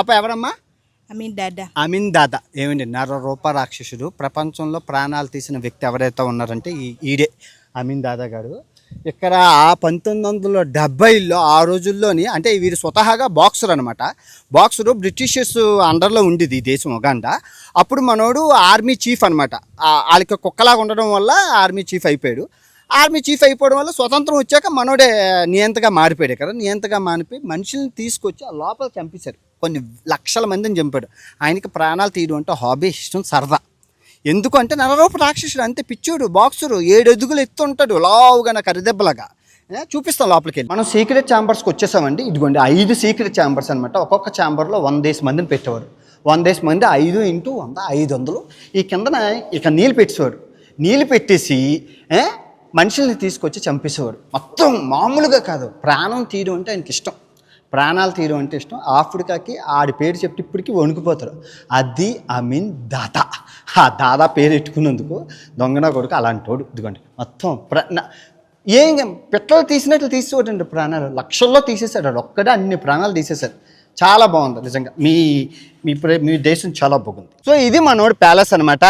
పాప ఎవరమ్మా? అమీన్ దాదా. ఏమండి, నరరూప రాక్షసుడు. ప్రపంచంలో ప్రాణాలు తీసిన వ్యక్తి ఎవరైతే ఉన్నారంటే ఈడే అమీన్ దాదా గారు. ఇక్కడ 1970లో ఆ రోజుల్లోని, అంటే వీరు స్వతహాగా బాక్సర్ అనమాట. బాక్సరు బ్రిటిషర్స్ అండర్లో ఉండేది ఈ దేశం ఉగాండా. అప్పుడు మనోడు ఆర్మీ చీఫ్ అనమాట. వాళ్ళకి కుక్కలాగా ఉండడం వల్ల ఆర్మీ చీఫ్ అయిపోయాడు. ఆర్మీ చీఫ్ అయిపోవడం వల్ల స్వతంత్రం వచ్చాక మనోడే నియంతగా మారిపోయాడు. కదా నియంతగా మారిపోయి మనుషుల్ని తీసుకొచ్చి ఆ లోపల చంపేశారు. కొన్ని లక్షల మందిని చంపాడు. ఆయనకి ప్రాణాలు తీయడం అంటే హాబీ, ఇష్టం, సరదా. ఎందుకంటే నరరూప రాక్షసుడు, అంతే పిచ్చోడు. బాక్సరు 7 అడుగులు ఎత్తుంటాడు, లావుగా నా కరిదెబ్బలాగా. చూపిస్తాం లోపలికి వెళ్ళి. మనం సీక్రెట్ ఛాంబర్స్కి వచ్చేసామండి. ఇదిగోండి 5 సీక్రెట్ ఛాంబర్స్ అనమాట. ఒక్కొక్క ఛాంబర్లో 100 మందిని పెట్టేవారు. 100 మంది 5 × 100 500. ఈ కిందన ఇక నీళ్ళు పెట్టేవాడు. నీళ్ళు పెట్టేసి మనుషుల్ని తీసుకొచ్చి చంపేసేవాడు. మొత్తం మామూలుగా కాదు, ప్రాణం తీయడం అంటే ఆయనకి ఇష్టం. ప్రాణాలు తీయడం అంటే ఇష్టం. ఆఫ్రికాకి ఆడి పేరు చెప్తే ఇప్పటికీ వణుకుపోతారు. అది అమీన్ దాదా. ఆ దాదా పేరు ఎట్టుకున్నందుకు దొంగన కొడుకు అలాంటోడు. ఇదిగోండి మొత్తం ఏం పిట్టలు తీసినట్లు తీసుకోవడండి. ప్రాణాలు లక్షల్లో తీసేశాడు. ఒక్కడే అన్ని ప్రాణాలు తీసేశాడు. చాలా బాగుంది నిజంగా. మీ దేశం చాలా బాగుంది. సో ఇది మనోడు ప్యాలెస్ అనమాట.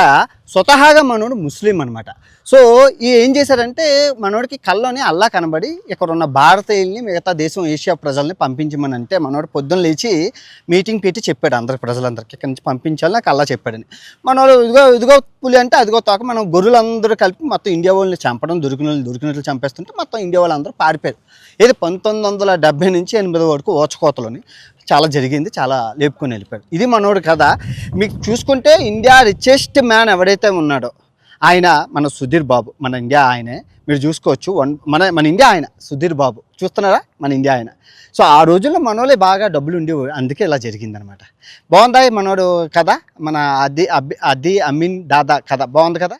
స్వతహాగా మనోడు ముస్లిం అనమాట. సో ఏం చేశారంటే మనోడికి కల్లోనే అల్లా కనబడి ఇక్కడ ఉన్న భారతీయుల్ని, మిగతా దేశం ఏషియా ప్రజల్ని పంపించమని అంటే మనోడు పొద్దున్న లేచి మీటింగ్ పెట్టి చెప్పాడు అందరికి, ప్రజలందరికీ ఇక్కడి నుంచి పంపించాలి నాకు అల్లా చెప్పాడని. మనోడు ఇదిగో పులి అంటే అదిగో తోక. మనం గొర్రెలందరూ కలిపి మొత్తం ఇండియా వాళ్ళని చంపడం, దొరికినట్లు చంపేస్తుంటే మొత్తం ఇండియా వాళ్ళందరూ పారిపోయారు. ఇది 1970 నుంచి 80 వరకు ఓచకోతలోని చాలా జరిగింది. చాలా లేపుకొని వెళ్ళిపోయాడు. ఇది మనోడు కథ. మీకు చూసుకుంటే ఇండియా రిచెస్ట్ మ్యాన్ ఎవడైతే ఉన్నాడో ఆయన మన సుధీర్ బాబు. మన ఇండియా ఆయనే. మీరు చూసుకోవచ్చు. మన ఇండియా ఆయన సుధీర్ బాబు. చూస్తున్నారా? మన ఇండియా ఆయన. సో ఆ రోజుల్లో మనోళ్ళే బాగా డబ్బులు ఉండేవాడు. అందుకే ఇలా జరిగిందనమాట. బాగుందా మనోడు కథ? మన అది అమీన్ దాదా కథ బాగుంది కదా.